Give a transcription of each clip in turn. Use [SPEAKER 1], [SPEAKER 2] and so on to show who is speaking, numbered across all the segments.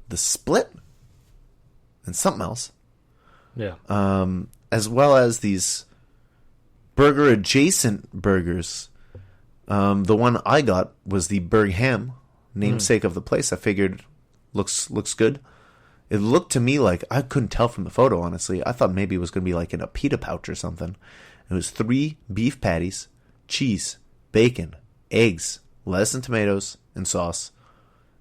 [SPEAKER 1] the split and something else.
[SPEAKER 2] Yeah.
[SPEAKER 1] As well as these burger adjacent burgers. The one I got was the Bergham, namesake of the place. I figured looks good. It looked to me like, I couldn't tell from the photo, honestly. I thought maybe it was going to be like in a pita pouch or something. It was 3 beef patties, cheese, bacon, eggs, lettuce and tomatoes, and sauce.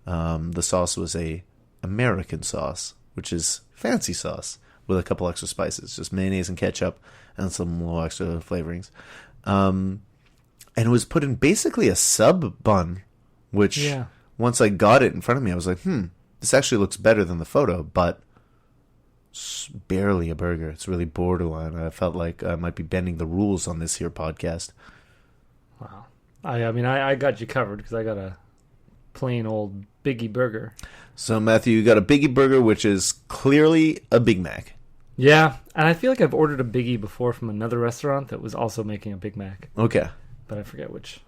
[SPEAKER 1] The sauce was a American sauce, which is fancy sauce with a couple extra spices, just mayonnaise and ketchup and some little extra flavorings. And it was put in basically a sub bun, which once I got it in front of me, I was like, this actually looks better than the photo, but it's barely a burger. It's really borderline. I felt like I might be bending the rules on this here podcast.
[SPEAKER 2] Wow. I mean, I got you covered because I got a plain old Biggie burger.
[SPEAKER 1] So, Matthew, you got a Biggie burger, which is clearly a Big Mac.
[SPEAKER 2] Yeah, and I feel like I've ordered a Biggie before from another restaurant that was also making a Big Mac.
[SPEAKER 1] Okay.
[SPEAKER 2] But I forget which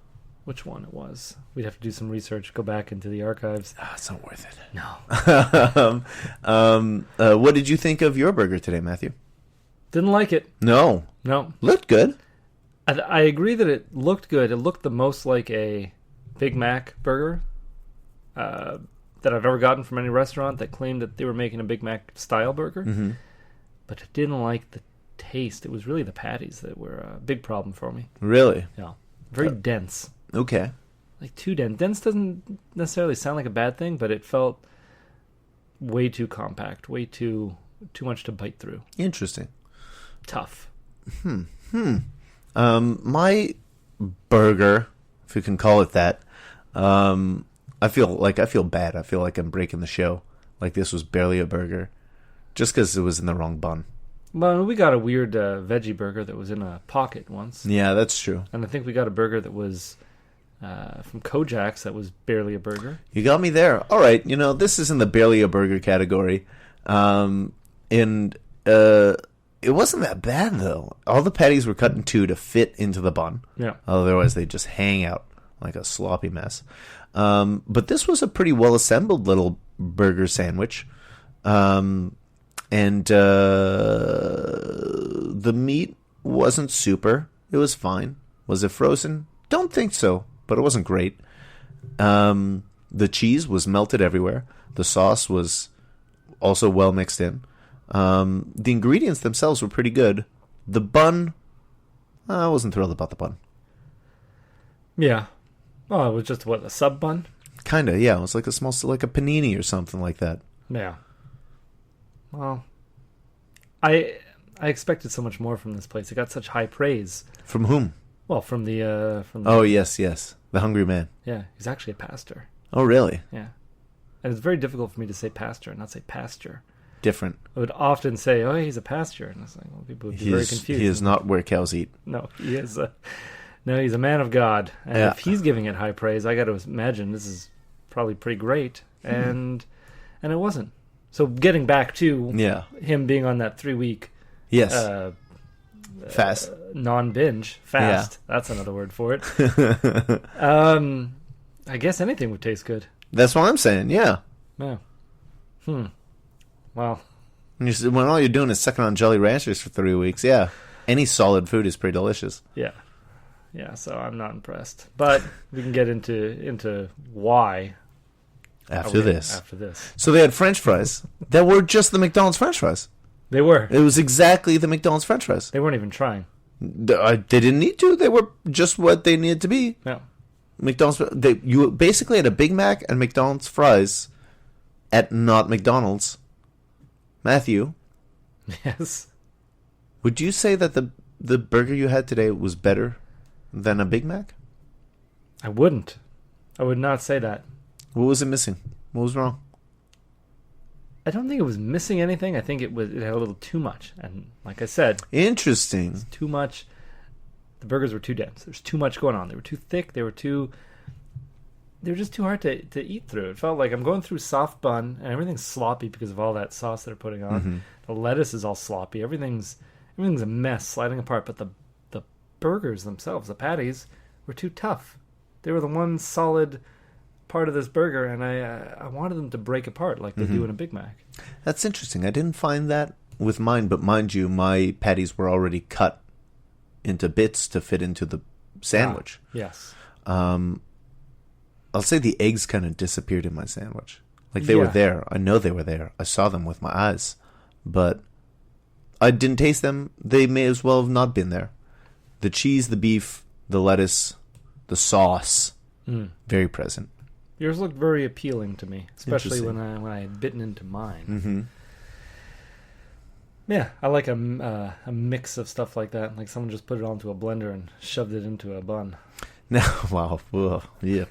[SPEAKER 2] one it was. We'd have to do some research, go back into the archives.
[SPEAKER 1] It's not worth it.
[SPEAKER 2] No.
[SPEAKER 1] What did you think of your burger today, Matthew?
[SPEAKER 2] Didn't like it.
[SPEAKER 1] No. Looked good.
[SPEAKER 2] I agree that it looked good. It looked the most like a Big Mac burger that I've ever gotten from any restaurant that claimed that they were making a Big Mac style burger.
[SPEAKER 1] Mm-hmm.
[SPEAKER 2] But I didn't like the taste. It was really the patties that were a big problem for me.
[SPEAKER 1] Really?
[SPEAKER 2] Yeah. Very dense.
[SPEAKER 1] Okay.
[SPEAKER 2] Like too dense. Dense doesn't necessarily sound like a bad thing, but it felt way too compact, way too much to bite through.
[SPEAKER 1] Interesting.
[SPEAKER 2] Tough.
[SPEAKER 1] My burger, if you can call it that, I feel bad. I feel like I'm breaking the show. Like this was barely a burger, just because it was in the wrong bun.
[SPEAKER 2] Well, we got a weird veggie burger that was in a pocket once.
[SPEAKER 1] Yeah, that's true.
[SPEAKER 2] And I think we got a burger that was from Kojak's that was barely a burger.
[SPEAKER 1] You got me there. All right, this is in the barely a burger category. And it wasn't that bad, though. All the patties were cut in two to fit into the bun.
[SPEAKER 2] Yeah.
[SPEAKER 1] Otherwise, they just hang out like a sloppy mess. But this was a pretty well-assembled little burger sandwich. And the meat wasn't super. It was fine. Was it frozen? Don't think so, but it wasn't great. The cheese was melted everywhere. The sauce was also well mixed in. The ingredients themselves were pretty good. The bun, I wasn't thrilled about the bun.
[SPEAKER 2] Yeah. Oh, it was just, a sub bun?
[SPEAKER 1] Kinda, yeah. It was like a panini or something like that.
[SPEAKER 2] Yeah. Well, I expected so much more from this place. It got such high praise.
[SPEAKER 1] From whom?
[SPEAKER 2] Well, from the
[SPEAKER 1] Oh, yes. The Hungry Man.
[SPEAKER 2] Yeah, he's actually a pastor.
[SPEAKER 1] Oh, really?
[SPEAKER 2] Yeah. And it's very difficult for me to say pastor and not say pasture.
[SPEAKER 1] Different.
[SPEAKER 2] I would often say, "Oh, he's a pasture," and it's like, well, people would be very confused.
[SPEAKER 1] He is not where cows eat.
[SPEAKER 2] No, he is. He's a man of God, and if he's giving it high praise, I got to imagine this is probably pretty great, and it wasn't. So getting back to him being on that 3-week
[SPEAKER 1] fast,
[SPEAKER 2] non-binge fast. Yeah. That's another word for it. I guess anything would taste good.
[SPEAKER 1] That's what I'm saying. Yeah.
[SPEAKER 2] Yeah. Well,
[SPEAKER 1] when all you're doing is sucking on Jolly Ranchers for 3 weeks, any solid food is pretty delicious.
[SPEAKER 2] Yeah. So I'm not impressed, but we can get into why
[SPEAKER 1] after this.
[SPEAKER 2] After this,
[SPEAKER 1] so they had French fries that were just the McDonald's French fries.
[SPEAKER 2] They were.
[SPEAKER 1] It was exactly the McDonald's French fries.
[SPEAKER 2] They weren't even trying.
[SPEAKER 1] They didn't need to. They were just what they needed to be.
[SPEAKER 2] Yeah.
[SPEAKER 1] McDonald's. You basically had a Big Mac and McDonald's fries at not McDonald's. Matthew.
[SPEAKER 2] Yes.
[SPEAKER 1] Would you say that the burger you had today was better than a Big Mac?
[SPEAKER 2] I wouldn't. I would not say that.
[SPEAKER 1] What was it missing? What was wrong?
[SPEAKER 2] I don't think it was missing anything. I think it had a little too much. And like I said...
[SPEAKER 1] Interesting.
[SPEAKER 2] It's too much. The burgers were too dense. There's too much going on. They were too thick. They were just too hard to eat through. It felt like I'm going through soft bun, and everything's sloppy because of all that sauce they're putting on. Mm-hmm. The lettuce is all sloppy. Everything's a mess, sliding apart. But the burgers themselves, the patties, were too tough. They were the one solid part of this burger, and I wanted them to break apart like they do in a Big Mac.
[SPEAKER 1] That's interesting. I didn't find that with mine, but mind you, my patties were already cut into bits to fit into the sandwich.
[SPEAKER 2] Yes.
[SPEAKER 1] I'll say the eggs kind of disappeared in my sandwich. Like they were there. I know they were there. I saw them with my eyes, but I didn't taste them. They may as well have not been there. The cheese, the beef, the lettuce, the sauce, very present.
[SPEAKER 2] Yours looked very appealing to me, especially when I had bitten into mine.
[SPEAKER 1] Mm-hmm.
[SPEAKER 2] Yeah, I like a mix of stuff like that. Like someone just put it all into a blender and shoved it into a bun.
[SPEAKER 1] Now, wow, yeah.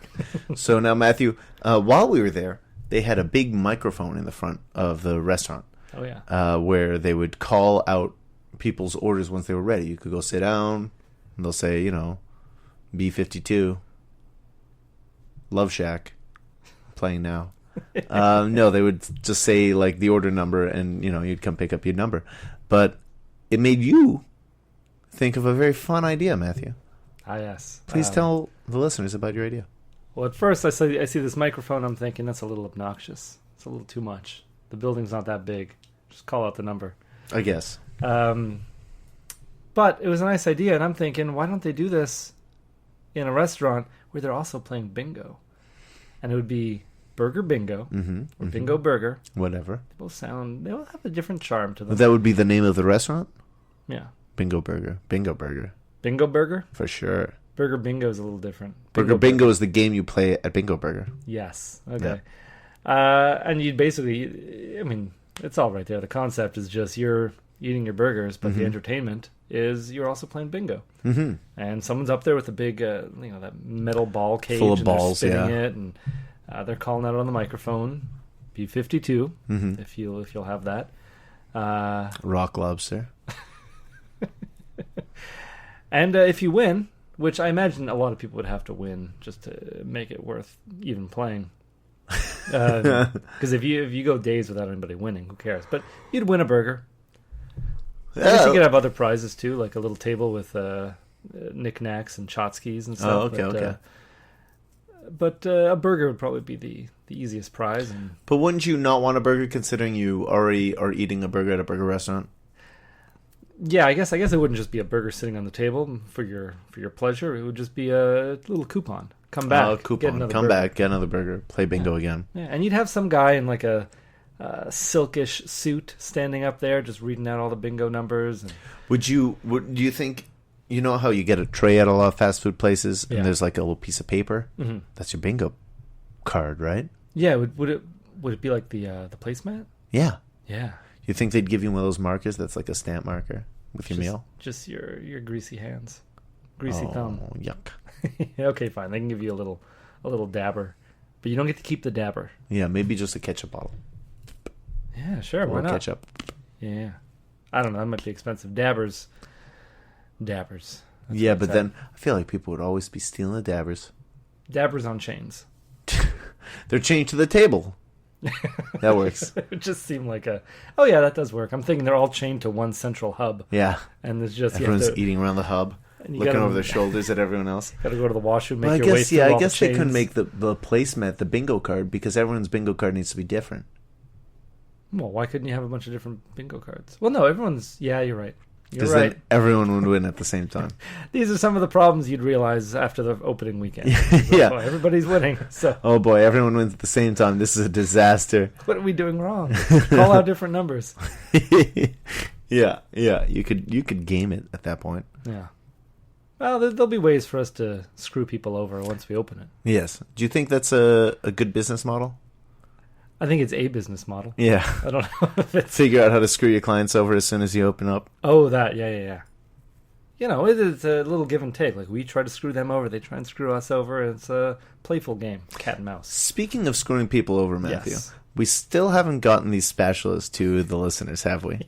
[SPEAKER 1] So now, Matthew, while we were there, they had a big microphone in the front of the restaurant.
[SPEAKER 2] Oh yeah.
[SPEAKER 1] Where they would call out people's orders once they were ready. You could go sit down, and they'll say, B52, Love Shack, playing now. No, they would just say like the order number, and you'd come pick up your number. But it made you think of a very fun idea, Matthew.
[SPEAKER 2] Ah, yes.
[SPEAKER 1] Please tell the listeners about your idea.
[SPEAKER 2] Well, at first I see this microphone. I'm thinking that's a little obnoxious. It's a little too much. The building's not that big. Just call out the number.
[SPEAKER 1] I guess.
[SPEAKER 2] But it was a nice idea, and I'm thinking, why don't they do this in a restaurant where they're also playing bingo? And it would be Burger Bingo or Bingo Burger.
[SPEAKER 1] Whatever.
[SPEAKER 2] They will have a different charm to them.
[SPEAKER 1] That would be the name of the restaurant?
[SPEAKER 2] Yeah.
[SPEAKER 1] Bingo Burger. Bingo Burger.
[SPEAKER 2] Bingo Burger?
[SPEAKER 1] For sure.
[SPEAKER 2] Burger Bingo is a little different.
[SPEAKER 1] Burger Bingo is the game you play at Bingo Burger.
[SPEAKER 2] Yes. Okay. Yeah. And you'd basically, it's all right there. The concept is just you're eating your burgers, but the entertainment is you're also playing bingo. Mm-hmm. And someone's up there with a big, that metal ball cage.
[SPEAKER 1] Full of balls,
[SPEAKER 2] they're spinning it, and they're calling out on the microphone, B52, if you'll have that.
[SPEAKER 1] Rock Lobster.
[SPEAKER 2] And if you win, which I imagine a lot of people would have to win just to make it worth even playing. Because if you go days without anybody winning, who cares? But you'd win a burger. I guess you could have other prizes too, like a little table with knickknacks and tchotchkes and stuff.
[SPEAKER 1] Oh, okay.
[SPEAKER 2] But a burger would probably be the easiest prize.
[SPEAKER 1] But wouldn't you not want a burger, considering you already are eating a burger at a burger restaurant?
[SPEAKER 2] Yeah, I guess it wouldn't just be a burger sitting on the table for your pleasure. It would just be a little coupon. Come back.
[SPEAKER 1] Oh, coupon. Come back, get another burger, play bingo again.
[SPEAKER 2] Yeah, and you'd have some guy in like a silkish suit standing up there just reading out all the bingo numbers. And
[SPEAKER 1] do you think, how you get a tray at a lot of fast food places and there's like a little piece of paper? Mm-hmm. That's your bingo card, right?
[SPEAKER 2] Yeah, would it be like the placemat?
[SPEAKER 1] Yeah.
[SPEAKER 2] Yeah.
[SPEAKER 1] You think they'd give you one of those markers that's like a stamp marker with your meal?
[SPEAKER 2] Just your greasy hands. Greasy thumb.
[SPEAKER 1] Oh, yuck.
[SPEAKER 2] Okay, fine. They can give you a little dabber. But you don't get to keep the dabber.
[SPEAKER 1] Yeah, maybe just a ketchup bottle.
[SPEAKER 2] Yeah, sure. Why not?
[SPEAKER 1] Ketchup.
[SPEAKER 2] Yeah. I don't know. That might be expensive. Dabbers. That's
[SPEAKER 1] yeah, but then I feel like people would always be stealing the dabbers.
[SPEAKER 2] Dabbers on chains.
[SPEAKER 1] They're chained to the table. That works.
[SPEAKER 2] It just seemed like oh yeah, that does work. I'm thinking they're all chained to one central hub.
[SPEAKER 1] Yeah.
[SPEAKER 2] And there's just
[SPEAKER 1] everyone's eating around the hub, looking over their shoulders at everyone else.
[SPEAKER 2] Got to go to the washroom, make your way through
[SPEAKER 1] I
[SPEAKER 2] all
[SPEAKER 1] guess
[SPEAKER 2] the
[SPEAKER 1] they couldn't make the placemat the bingo card because everyone's bingo card needs to be different.
[SPEAKER 2] Well, why couldn't you have a bunch of different bingo cards? Well, no, everyone's... Yeah, you're right.
[SPEAKER 1] Because then everyone would win at the same time.
[SPEAKER 2] These are some of the problems you'd realize after the opening weekend.
[SPEAKER 1] Yeah.
[SPEAKER 2] Oh, everybody's winning. So.
[SPEAKER 1] Oh boy, everyone wins at the same time. This is a disaster.
[SPEAKER 2] What are we doing wrong? Call out different numbers.
[SPEAKER 1] Yeah. You could game it at that point.
[SPEAKER 2] Yeah. Well, there'll be ways for us to screw people over once we open it.
[SPEAKER 1] Yes. Do you think that's a good business model?
[SPEAKER 2] I think it's a business model.
[SPEAKER 1] Yeah.
[SPEAKER 2] I don't know if it's...
[SPEAKER 1] Figure out how to screw your clients over as soon as you open up.
[SPEAKER 2] Oh, that. Yeah. It's a little give and take. Like, we try to screw them over. They try and screw us over. It's a playful game. Cat and mouse.
[SPEAKER 1] Speaking of screwing people over, Matthew,
[SPEAKER 2] yes.
[SPEAKER 1] We still haven't gotten these spatulas to the listeners, have we?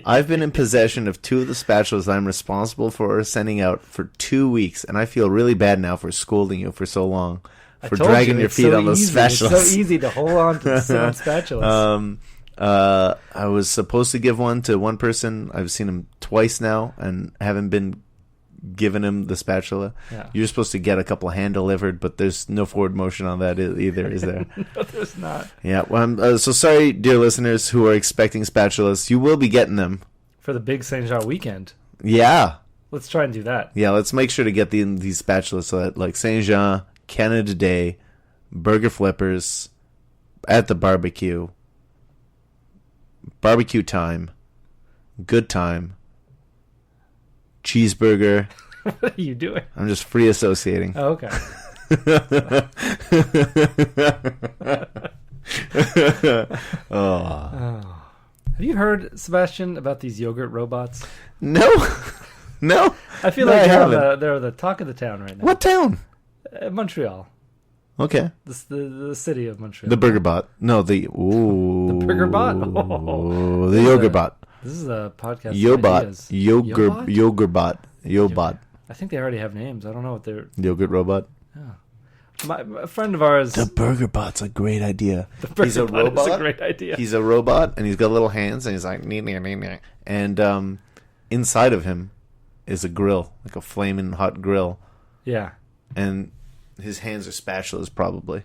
[SPEAKER 1] I've been in possession of 2 of the spatulas I'm responsible for sending out for 2 weeks, and I feel really bad now for scolding you for so long. For dragging your feet on those spatulas.
[SPEAKER 2] It's so easy to hold on to some spatulas.
[SPEAKER 1] I was supposed to give one to one person. I've seen him twice now and haven't been giving him the spatula.
[SPEAKER 2] Yeah.
[SPEAKER 1] You're supposed to get a couple hand delivered, but there's no forward motion on that either, is there?
[SPEAKER 2] No, there's not.
[SPEAKER 1] Yeah. Well, so sorry, dear listeners who are expecting spatulas. You will be getting them.
[SPEAKER 2] For the big Saint Jean weekend.
[SPEAKER 1] Yeah.
[SPEAKER 2] Let's try and do that.
[SPEAKER 1] Yeah, let's make sure to get these spatulas so that, like, Saint Jean, Canada Day, burger flippers, at the barbecue time, good time, cheeseburger.
[SPEAKER 2] What are you doing?
[SPEAKER 1] I'm just free associating.
[SPEAKER 2] Oh, okay.
[SPEAKER 1] Oh.
[SPEAKER 2] Have you heard, Sebastian, about these yogurt robots?
[SPEAKER 1] No. No.
[SPEAKER 2] I feel
[SPEAKER 1] No,
[SPEAKER 2] like
[SPEAKER 1] I haven't.
[SPEAKER 2] they're the talk of the town right now.
[SPEAKER 1] What town?
[SPEAKER 2] Montreal.
[SPEAKER 1] Okay.
[SPEAKER 2] The city of Montreal.
[SPEAKER 1] The burger bot. No, the
[SPEAKER 2] burger bot? Oh.
[SPEAKER 1] The yogurt bot.
[SPEAKER 2] This is a podcast.
[SPEAKER 1] Yobot.
[SPEAKER 2] Yobot?
[SPEAKER 1] Yogurt bot. Yobot.
[SPEAKER 2] I think they already have names. I don't know what they're...
[SPEAKER 1] Yogurt robot.
[SPEAKER 2] A friend of ours...
[SPEAKER 1] The burger bot's a great idea.
[SPEAKER 2] He's a robot. It's a great idea.
[SPEAKER 1] He's a robot, and he's got little hands, and he's like... And inside of him is a grill, like a flaming hot grill.
[SPEAKER 2] Yeah.
[SPEAKER 1] And his hands are spatulas, probably.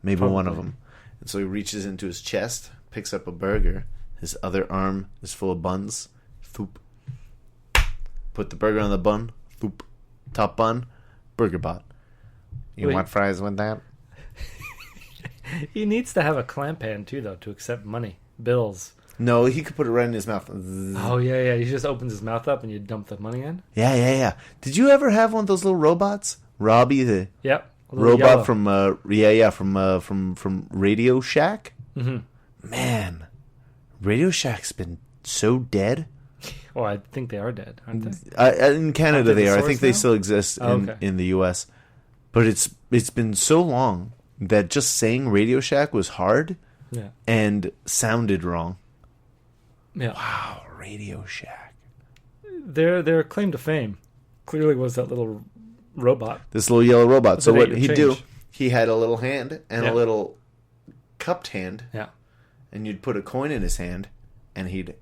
[SPEAKER 1] Maybe one of them. And so he reaches into his chest, picks up a burger. His other arm is full of buns. Thoop. Put the burger on the bun. Thoop. Top bun. Burger bot. You want fries with that?
[SPEAKER 2] He needs to have a clamp hand, too, though, to accept money. Bills.
[SPEAKER 1] No, he could put it right in his mouth.
[SPEAKER 2] Oh, yeah. He just opens his mouth up and you dump the money in?
[SPEAKER 1] Yeah. Did you ever have one of those little robots? Robbie, the robot yellow. from Radio Shack?
[SPEAKER 2] Mm-hmm.
[SPEAKER 1] Man, Radio Shack's been so dead.
[SPEAKER 2] Oh, I think they are dead, aren't they?
[SPEAKER 1] In Canada, they are. I think they
[SPEAKER 2] now?
[SPEAKER 1] still exist in the U.S. But it's been so long that just saying Radio Shack was hard and sounded wrong.
[SPEAKER 2] Yeah.
[SPEAKER 1] Wow, Radio Shack.
[SPEAKER 2] Their claim to fame clearly was that little robot.
[SPEAKER 1] This little yellow robot. So what he'd do,
[SPEAKER 2] change.
[SPEAKER 1] he had a little hand and a little cupped hand.
[SPEAKER 2] Yeah.
[SPEAKER 1] And you'd put a coin in his hand, and he'd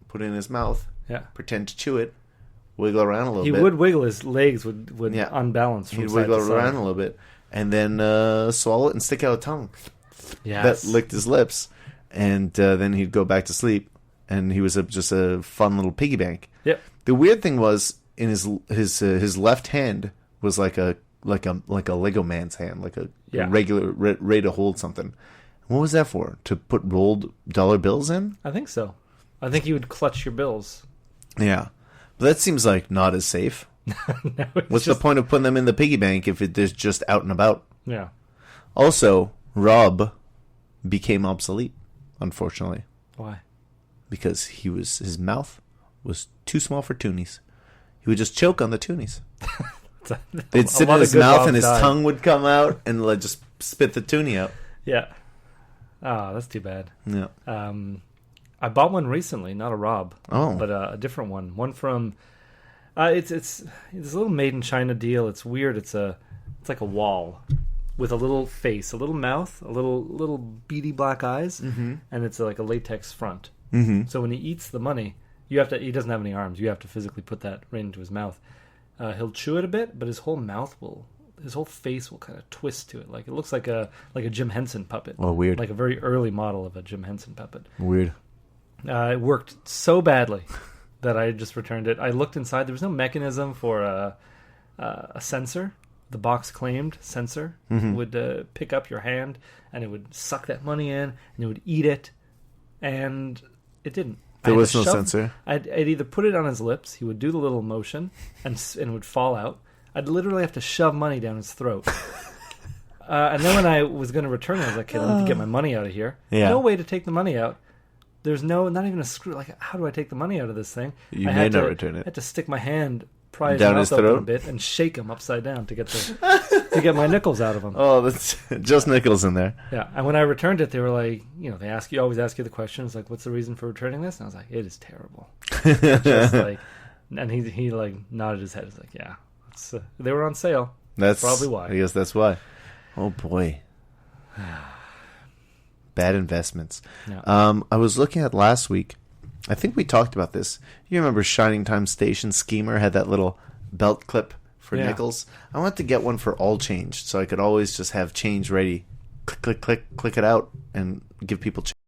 [SPEAKER 1] put it in his mouth, pretend to chew it, wiggle around a little bit.
[SPEAKER 2] He would wiggle, his legs would unbalance from
[SPEAKER 1] He'd
[SPEAKER 2] side
[SPEAKER 1] wiggle
[SPEAKER 2] to side.
[SPEAKER 1] around a little bit, and then swallow it and stick out a tongue.
[SPEAKER 2] Yes.
[SPEAKER 1] That licked his lips, and then he'd go back to sleep, and he was just a fun little piggy bank.
[SPEAKER 2] Yep.
[SPEAKER 1] The weird thing was, in his left hand was like a Lego man's hand, like a regular ready to hold something. What was that for? To put rolled dollar bills in?
[SPEAKER 2] I think so. I think you would clutch your bills.
[SPEAKER 1] Yeah. But that seems like not as safe.
[SPEAKER 2] No,
[SPEAKER 1] What's the point of putting them in the piggy bank if it's just out and about?
[SPEAKER 2] Yeah.
[SPEAKER 1] Also, Rob became obsolete, unfortunately.
[SPEAKER 2] Why?
[SPEAKER 1] Because his mouth was too small for toonies. He would just choke on the toonies. They'd sit in his mouth and his tongue would come out and just spit the toonie out.
[SPEAKER 2] Yeah. Oh, that's too bad.
[SPEAKER 1] Yeah.
[SPEAKER 2] I bought one recently, not a Rob,
[SPEAKER 1] but
[SPEAKER 2] a different one. One from it's a little made in China deal. It's weird. It's like a wall with a little face, a little mouth, a little beady black eyes, and it's like a latex front. Mm-hmm. So when he eats the money, he doesn't have any arms. You have to physically put that right into his mouth. He'll chew it a bit, but his whole face will kind of twist to it. Like it looks like a Jim Henson puppet.
[SPEAKER 1] Oh, weird.
[SPEAKER 2] Like a very early model of a Jim Henson puppet.
[SPEAKER 1] Weird.
[SPEAKER 2] It worked so badly that I just returned it. I looked inside. There was no mechanism for a sensor. The box claimed sensor would pick up your hand and it would suck that money in and it would eat it. And it didn't.
[SPEAKER 1] There was no sensor.
[SPEAKER 2] I'd either put it on his lips. He would do the little motion and it would fall out. I'd literally have to shove money down his throat. And then when I was going to return it, I was like, okay, let me get my money out of here.
[SPEAKER 1] Yeah.
[SPEAKER 2] No way to take the money out. There's not even a screw. Like, how do I take the money out of this thing?
[SPEAKER 1] You may not return it.
[SPEAKER 2] I had to stick my hand, pry his
[SPEAKER 1] down
[SPEAKER 2] mouth
[SPEAKER 1] his
[SPEAKER 2] open
[SPEAKER 1] throat
[SPEAKER 2] a bit, and shake him upside down to get my nickels out of him.
[SPEAKER 1] Oh, that's just nickels in there.
[SPEAKER 2] Yeah, and when I returned it, they were like, they always ask you the questions, like, what's the reason for returning this? And I was like, it is terrible. Just like, and he like nodded his head. He's like, yeah, they were on sale.
[SPEAKER 1] That's
[SPEAKER 2] probably why.
[SPEAKER 1] I guess that's why. Oh boy. Bad investments.
[SPEAKER 2] Yeah.
[SPEAKER 1] I was looking at last week, I think we talked about this. You remember Shining Time Station Schemer had that little belt clip for nickels? I wanted to get one for all change, so I could always just have change ready. Click, click, click, click it out, and give people change.